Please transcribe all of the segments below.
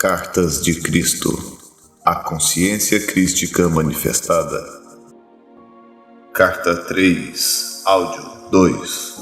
Cartas de Cristo, a consciência crística manifestada. Carta 3, áudio 2.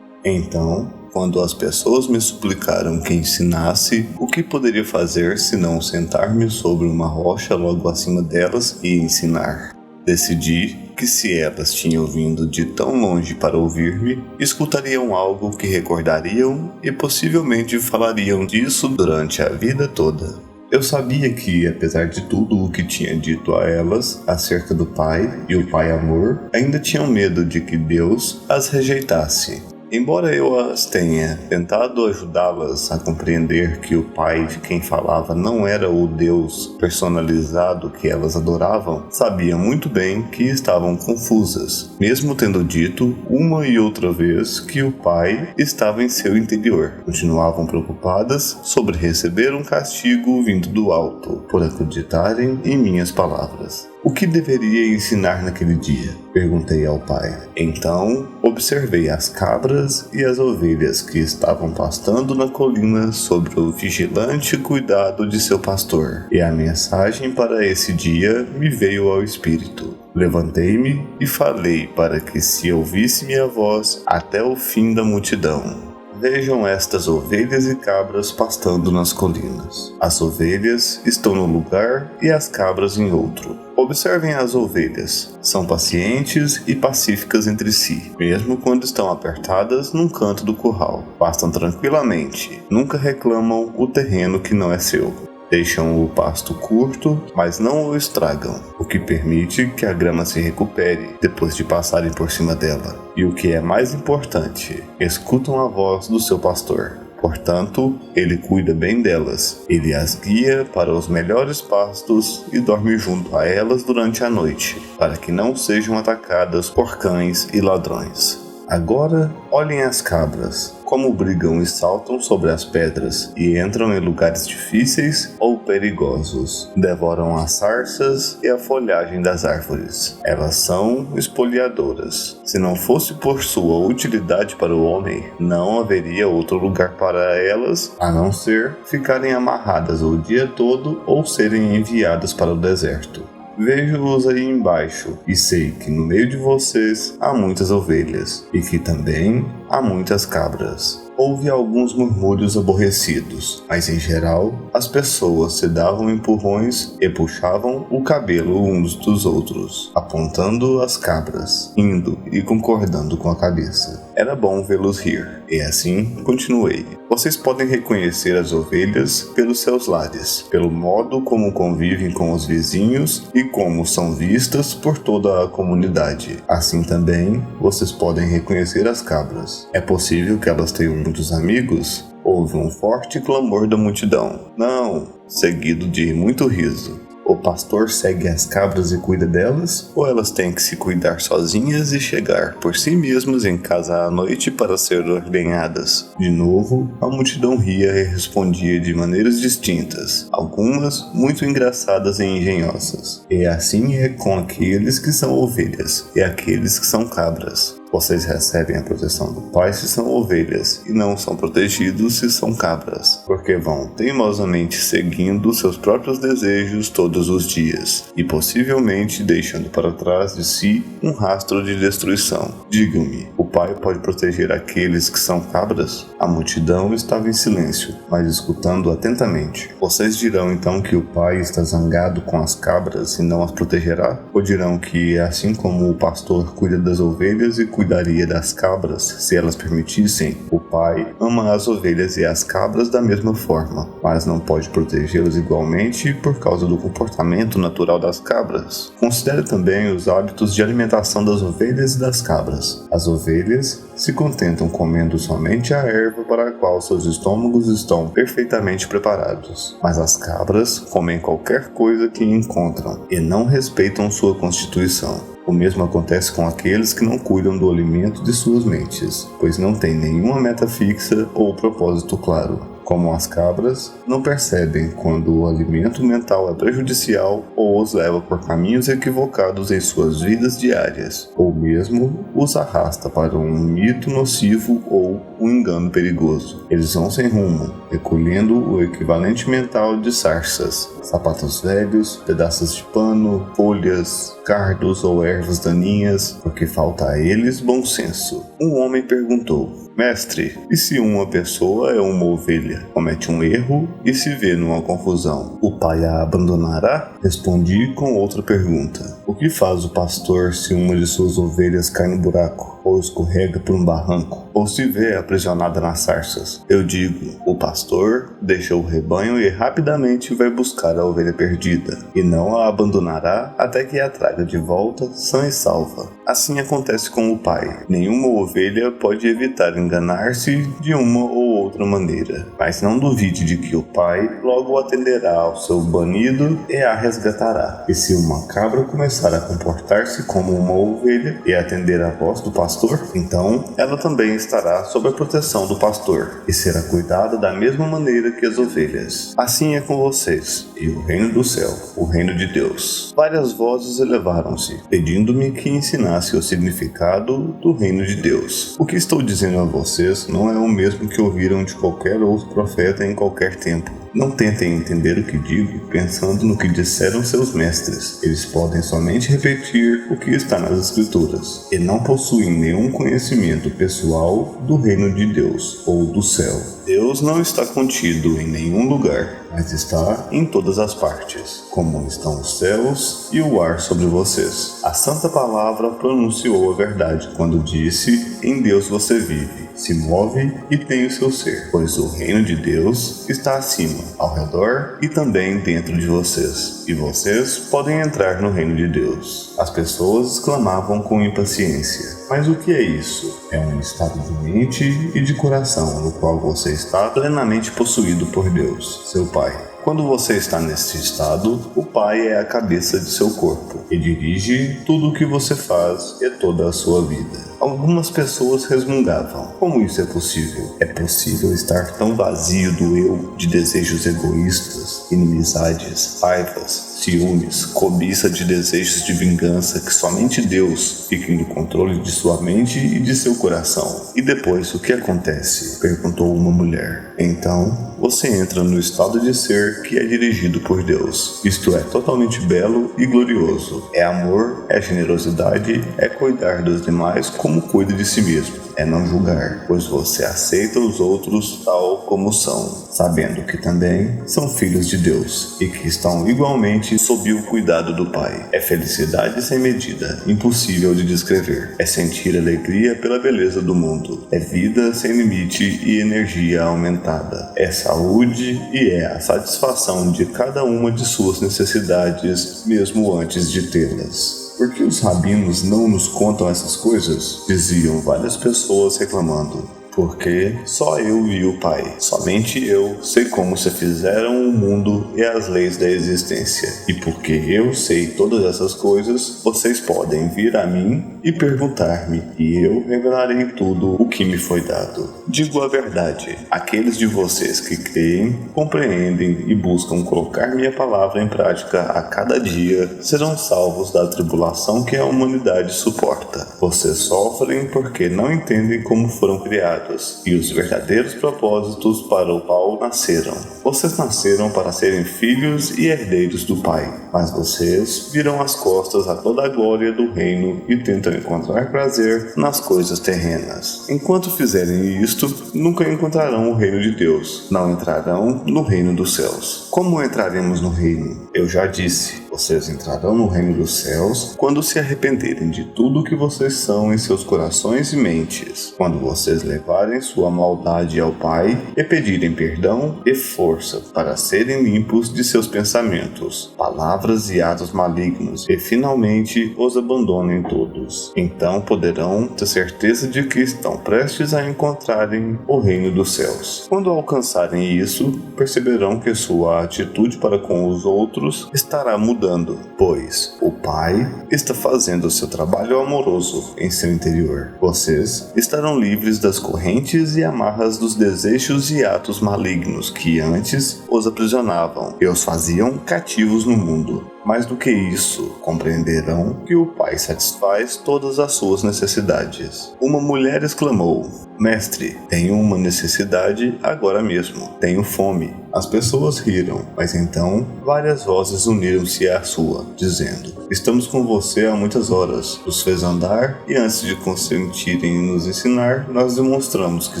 Então, quando as pessoas me suplicaram que ensinasse, o que poderia fazer senão sentar-me sobre uma rocha logo acima delas e ensinar? Decidi que se elas tinham vindo de tão longe para ouvir-me, escutariam algo que recordariam e possivelmente falariam disso durante a vida toda. Eu sabia que, apesar de tudo o que tinha dito a elas acerca do Pai e o Pai Amor, ainda tinham medo de que Deus as rejeitasse. Embora eu as tenha tentado ajudá-las a compreender que o Pai de quem falava não era o Deus personalizado que elas adoravam, sabiam muito bem que estavam confusas, mesmo tendo dito uma e outra vez que o Pai estava em seu interior. Continuavam preocupadas sobre receber um castigo vindo do alto, por acreditarem em minhas palavras. O que deveria ensinar naquele dia? Perguntei ao pai. Então, observei as cabras e as ovelhas que estavam pastando na colina sob o vigilante cuidado de seu pastor. E a mensagem para esse dia me veio ao espírito. Levantei-me e falei para que se ouvisse minha voz até o fim da multidão. Vejam estas ovelhas e cabras pastando nas colinas. As ovelhas estão num lugar e as cabras em outro. Observem as ovelhas. São pacientes e pacíficas entre si, mesmo quando estão apertadas num canto do curral. Pastam tranquilamente, nunca reclamam o terreno que não é seu. Deixam o pasto curto, mas não o estragam, o que permite que a grama se recupere depois de passarem por cima dela. E o que é mais importante, escutam a voz do seu pastor. Portanto, ele cuida bem delas. Ele as guia para os melhores pastos e dorme junto a elas durante a noite, para que não sejam atacadas por cães e ladrões. Agora, olhem as cabras, como brigam e saltam sobre as pedras e entram em lugares difíceis ou perigosos. Devoram as sarças e a folhagem das árvores. Elas são espoliadoras. Se não fosse por sua utilidade para o homem, não haveria outro lugar para elas a não ser ficarem amarradas o dia todo ou serem enviadas para o deserto. Vejo-os aí embaixo e sei que no meio de vocês há muitas ovelhas e que também há muitas cabras. Houve alguns murmúrios aborrecidos, mas em geral as pessoas se davam empurrões e puxavam o cabelo uns dos outros, apontando as cabras, rindo e concordando com a cabeça. Era bom vê-los rir, e assim continuei. Vocês podem reconhecer as ovelhas pelos seus lares, pelo modo como convivem com os vizinhos e como são vistas por toda a comunidade. Assim também, vocês podem reconhecer as cabras. É possível que elas tenham muitos amigos? Houve um forte clamor da multidão. Não, seguido de muito riso. O pastor segue as cabras e cuida delas, ou elas têm que se cuidar sozinhas e chegar por si mesmas em casa à noite para ser ordenhadas? De novo, a multidão ria e respondia de maneiras distintas, algumas muito engraçadas e engenhosas. E assim é com aqueles que são ovelhas e aqueles que são cabras. Vocês recebem a proteção do Pai se são ovelhas, e não são protegidos se são cabras, porque vão teimosamente seguindo seus próprios desejos todos os dias, e possivelmente deixando para trás de si um rastro de destruição. Digam-me, o Pai pode proteger aqueles que são cabras? A multidão estava em silêncio, mas escutando atentamente. Vocês dirão então que o Pai está zangado com as cabras e não as protegerá? Ou dirão que, assim como o pastor cuida das ovelhas e cuidaria das cabras se elas permitissem, o Pai ama as ovelhas e as cabras da mesma forma, mas não pode protegê-las igualmente por causa do comportamento natural das cabras? Considere também os hábitos de alimentação das ovelhas e das cabras. As ovelhas se contentam comendo somente a erva para a qual seus estômagos estão perfeitamente preparados, mas as cabras comem qualquer coisa que encontram e não respeitam sua constituição. O mesmo acontece com aqueles que não cuidam do alimento de suas mentes, pois não têm nenhuma meta fixa ou propósito claro. como as cabras, não percebem quando o alimento mental é prejudicial ou os leva por caminhos equivocados em suas vidas diárias, ou mesmo os arrasta para um mito nocivo ou um engano perigoso. Eles vão sem rumo, recolhendo o equivalente mental de sarças, sapatos velhos, pedaços de pano, folhas, cardos ou ervas daninhas, porque falta a eles bom senso. Um homem perguntou: Mestre, e se uma pessoa é uma ovelha, comete um erro e se vê numa confusão, o pai a abandonará? Respondi com outra pergunta: o que faz o pastor se uma de suas ovelhas cai no buraco, ou escorrega por um barranco, ou se vê aprisionada nas sarças? Eu digo: o pastor deixa o rebanho e rapidamente vai buscar a ovelha perdida, e não a abandonará até que a traga de volta sã e salva. Assim acontece com o pai. Nenhuma ovelha pode evitar enganar-se de uma ou outra maneira, mas não duvide de que o pai logo atenderá ao seu banido e a resgatará. E se uma cabra começar a comportar-se como uma ovelha e atender à voz do pastor, então ela também estará sob a proteção do pastor e será cuidada da mesma maneira que as ovelhas. Assim é com vocês e o reino do céu, o reino de Deus. Várias vozes elevaram-se, pedindo-me que ensinasse o significado do reino de Deus. O que estou dizendo a vocês não é o mesmo que ouviram de qualquer outro profeta em qualquer tempo. Não tentem entender o que digo pensando no que disseram seus mestres. Eles podem somente repetir o que está nas Escrituras e não possuem nenhum conhecimento pessoal do reino de Deus ou do céu. Deus não está contido em nenhum lugar, mas está em todas as partes, como estão os céus e o ar sobre vocês. A Santa Palavra pronunciou a verdade quando disse: em Deus você vive, se move e tem o seu ser, pois o reino de Deus está acima, ao redor e também dentro de vocês, e vocês podem entrar no reino de Deus. As pessoas exclamavam com impaciência: mas o que é isso? É um estado de mente e de coração no qual você está plenamente possuído por Deus, seu Pai. Quando você está nesse estado, o Pai é a cabeça de seu corpo e dirige tudo o que você faz e toda a sua vida. Algumas pessoas resmungavam: como isso é possível? É possível estar tão vazio do eu, de desejos egoístas, inimizades, raivas, ciúmes, cobiça de desejos de vingança, que somente Deus fique no controle de sua mente e de seu coração? E depois, o que acontece? Perguntou uma mulher. Então, você entra no estado de ser que é dirigido por Deus. Isto é totalmente belo e glorioso. É amor, é generosidade, é cuidar dos demais como cuida de si mesmo. É não julgar, pois você aceita os outros tal como são, sabendo que também são filhos de Deus e que estão igualmente sob o cuidado do Pai. É felicidade sem medida, impossível de descrever. É sentir alegria pela beleza do mundo. É vida sem limite e energia aumentada. É saúde e é a satisfação de cada uma de suas necessidades, mesmo antes de tê-las. Por que os rabinos não nos contam essas coisas? Diziam várias pessoas reclamando. Porque só eu vi o Pai, somente eu sei como se fizeram o mundo e as leis da existência. E porque eu sei todas essas coisas, vocês podem vir a mim e perguntar-me, e eu revelarei tudo o que me foi dado. Digo a verdade: aqueles de vocês que creem, compreendem e buscam colocar minha palavra em prática a cada dia serão salvos da tribulação que a humanidade suporta. Vocês sofrem porque não entendem como foram criados e os verdadeiros propósitos para o qual nasceram. Vocês nasceram para serem filhos e herdeiros do Pai, mas vocês viram as costas a toda a glória do reino e tentam encontrar prazer nas coisas terrenas. Enquanto fizerem isto, nunca encontrarão o reino de Deus, não entrarão no reino dos céus. Como entraremos no reino? Eu já disse, vocês entrarão no reino dos céus quando se arrependerem de tudo que vocês são em seus corações e mentes, quando vocês levarem sua maldade ao Pai e pedirem perdão e força para serem limpos de seus pensamentos, palavras e atos malignos e finalmente os abandonem todos. Então poderão ter certeza de que estão prestes a encontrarem o reino dos céus. Quando alcançarem isso, perceberão que sua atitude para com os outros estará mudando mudando, pois o Pai está fazendo o seu trabalho amoroso em seu interior. Vocês estarão livres das correntes e amarras dos desejos e atos malignos que antes os aprisionavam e os faziam cativos no mundo. Mais do que isso, compreenderão que o Pai satisfaz todas as suas necessidades. Uma mulher exclamou: Mestre, tenho uma necessidade agora mesmo. Tenho fome. As pessoas riram, mas então várias vozes uniram-se à sua, dizendo: Estamos com você há muitas horas. Nos fez andar e antes de consentirem nos ensinar, nós demonstramos que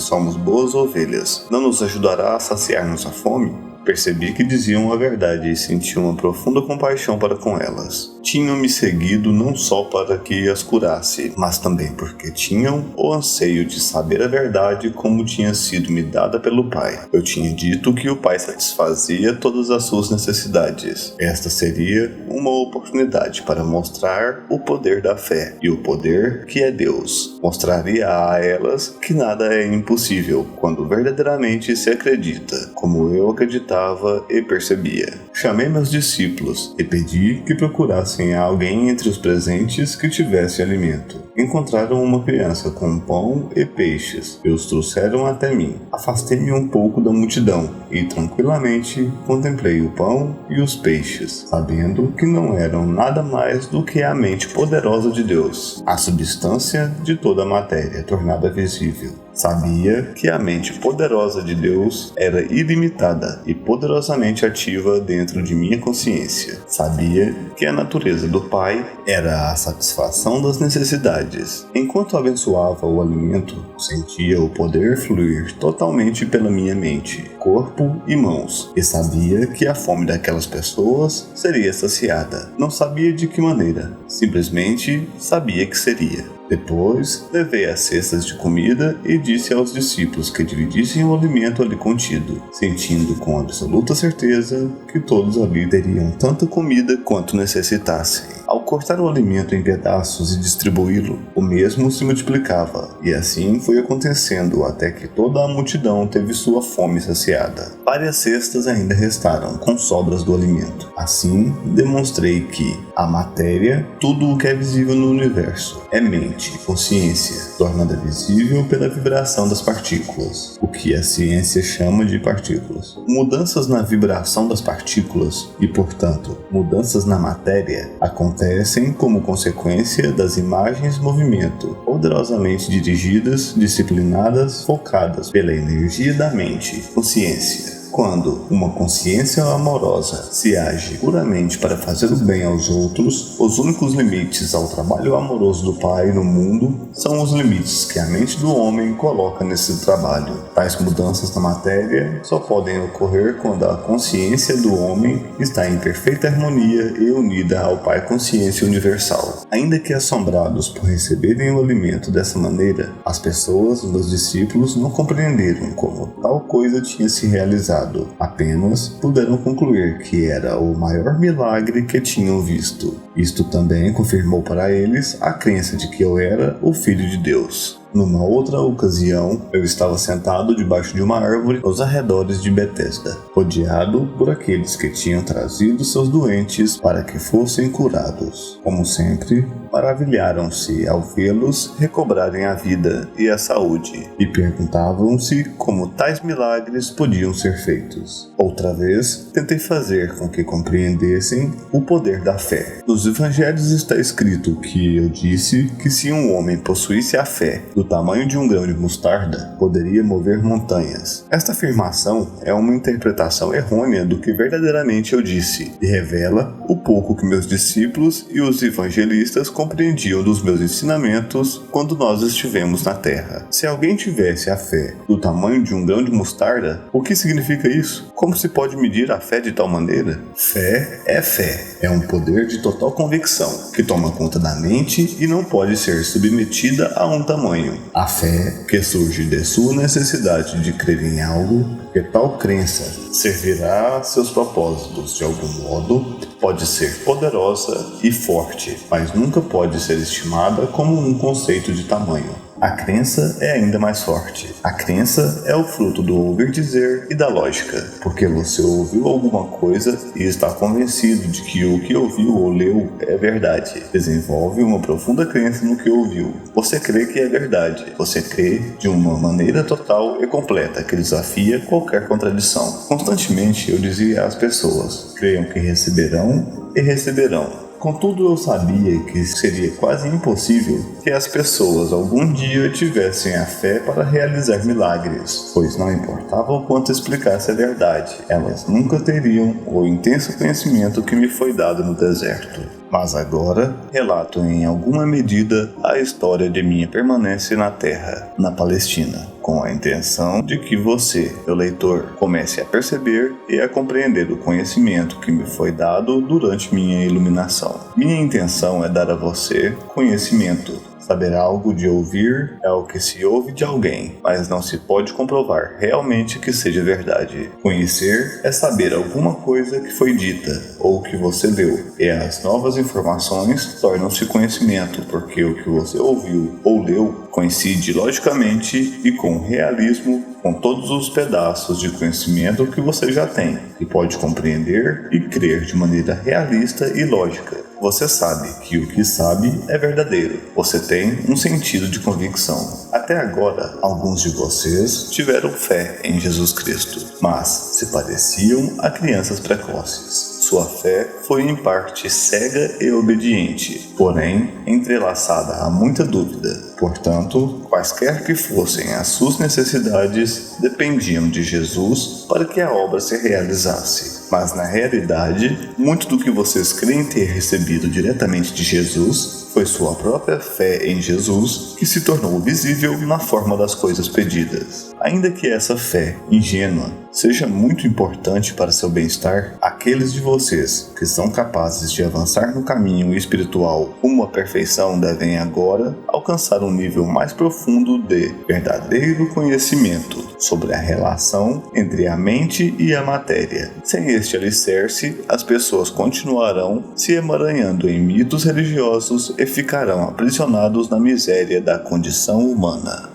somos boas ovelhas. Não nos ajudará a saciar nossa fome? Percebi que diziam a verdade e senti uma profunda compaixão para com elas. Tinham-me seguido não só para que as curasse, mas também porque tinham o anseio de saber a verdade como tinha sido me dada pelo Pai. Eu tinha dito que o Pai satisfazia todas as suas necessidades. Esta seria uma oportunidade para mostrar o poder da fé e o poder que é Deus. Mostraria a elas que nada é impossível quando verdadeiramente se acredita, como eu acreditava e percebia. Chamei meus discípulos e pedi que procurassem alguém entre os presentes que tivesse alimento. Encontraram uma criança com pão e peixes e os trouxeram até mim. Afastei-me um pouco da multidão e tranquilamente contemplei o pão e os peixes, sabendo que não eram nada mais do que a mente poderosa de Deus, a substância de toda a matéria tornada visível. Sabia que a mente poderosa de Deus era ilimitada e poderosamente ativa dentro de minha consciência. Sabia que a natureza do Pai era a satisfação das necessidades. Enquanto abençoava o alimento, sentia o poder fluir totalmente pela minha mente, corpo e mãos, e sabia que a fome daquelas pessoas seria saciada. Não sabia de que maneira, simplesmente sabia que seria. Depois, levei as cestas de comida e disse aos discípulos que dividissem o alimento ali contido, sentindo com absoluta certeza que todos ali teriam tanta comida quanto necessitassem. Ao cortar o alimento em pedaços e distribuí-lo, o mesmo se multiplicava, e assim foi acontecendo até que toda a multidão teve sua fome saciada. Várias cestas ainda restaram, com sobras do alimento. Assim, demonstrei que a matéria, tudo o que é visível no universo, é mente, consciência, tornada visível pela vibração das partículas, o que a ciência chama de partículas. Mudanças na vibração das partículas e, portanto, mudanças na matéria acontecem como consequência das imagens-movimento, poderosamente dirigidas, disciplinadas, focadas pela energia da mente, consciência. Quando uma consciência amorosa se age puramente para fazer o bem aos outros, os únicos limites ao trabalho amoroso do Pai no mundo são os limites que a mente do homem coloca nesse trabalho. Tais mudanças na matéria só podem ocorrer quando a consciência do homem está em perfeita harmonia e unida ao Pai Consciência Universal. Ainda que assombrados por receberem o alimento dessa maneira, as pessoas, meus discípulos, não compreenderam como tal coisa tinha se realizado. Apenas puderam concluir que era o maior milagre que tinham visto. Isto também confirmou para eles a crença de que eu era o Filho de Deus. Numa outra ocasião, eu estava sentado debaixo de uma árvore aos arredores de Betesda, rodeado por aqueles que tinham trazido seus doentes para que fossem curados. Como sempre, maravilharam-se ao vê-los recobrarem a vida e a saúde, e perguntavam-se como tais milagres podiam ser feitos. Outra vez, tentei fazer com que compreendessem o poder da fé. Nos evangelhos está escrito que eu disse que se um homem possuísse a fé do tamanho de um grão de mostarda, poderia mover montanhas. Esta afirmação é uma interpretação errônea do que verdadeiramente eu disse, e revela o pouco que meus discípulos e os evangelistas compreendiam dos meus ensinamentos quando nós estivemos na Terra. Se alguém tivesse a fé do tamanho de um grão de mostarda, o que significa isso? Como se pode medir a fé de tal maneira? Fé, é um poder de total convicção, que toma conta da mente e não pode ser submetida a um tamanho. A fé que surge de sua necessidade de crer em algo, que tal crença servirá a seus propósitos de algum modo, pode ser poderosa e forte, mas nunca pode ser estimada como um conceito de tamanho. A crença é ainda mais forte. A crença é o fruto do ouvir dizer e da lógica, porque você ouviu alguma coisa e está convencido de que o que ouviu ou leu é verdade. Desenvolve uma profunda crença no que ouviu. Você crê que é verdade. Você crê de uma maneira total e completa que desafia qualquer contradição. Constantemente eu dizia às pessoas: creiam que receberão e receberão. Contudo, eu sabia que seria quase impossível que as pessoas algum dia tivessem a fé para realizar milagres, pois não importava o quanto explicasse a verdade, elas nunca teriam o intenso conhecimento que me foi dado no deserto. Mas agora relato em alguma medida a história de minha permanência na Terra, na Palestina, com a intenção de que você, meu leitor, comece a perceber e a compreender o conhecimento que me foi dado durante minha iluminação. Minha intenção é dar a você conhecimento. Saber algo de ouvir é o que se ouve de alguém, mas não se pode comprovar realmente que seja verdade. Conhecer é saber alguma coisa que foi dita ou que você leu, e as novas informações tornam-se conhecimento, porque o que você ouviu ou leu coincide logicamente e com realismo com todos os pedaços de conhecimento que você já tem, e pode compreender e crer de maneira realista e lógica. Você sabe que o que sabe é verdadeiro. Você tem um sentido de convicção. Até agora, alguns de vocês tiveram fé em Jesus Cristo, mas se pareciam a crianças precoces. Sua fé foi em parte cega e obediente, porém entrelaçada a muita dúvida. Portanto, quaisquer que fossem as suas necessidades, dependiam de Jesus para que a obra se realizasse. Mas na realidade, muito do que vocês creem ter recebido diretamente de Jesus foi sua própria fé em Jesus que se tornou visível na forma das coisas pedidas. Ainda que essa fé ingênua seja muito importante para seu bem-estar, aqueles de vocês que são capazes de avançar no caminho espiritual rumo à perfeição devem agora alcançar um nível mais profundo de verdadeiro conhecimento sobre a relação entre a mente e a matéria. Sem este alicerce, as pessoas continuarão se emaranhando em mitos religiosos e ficarão aprisionados na miséria da condição humana.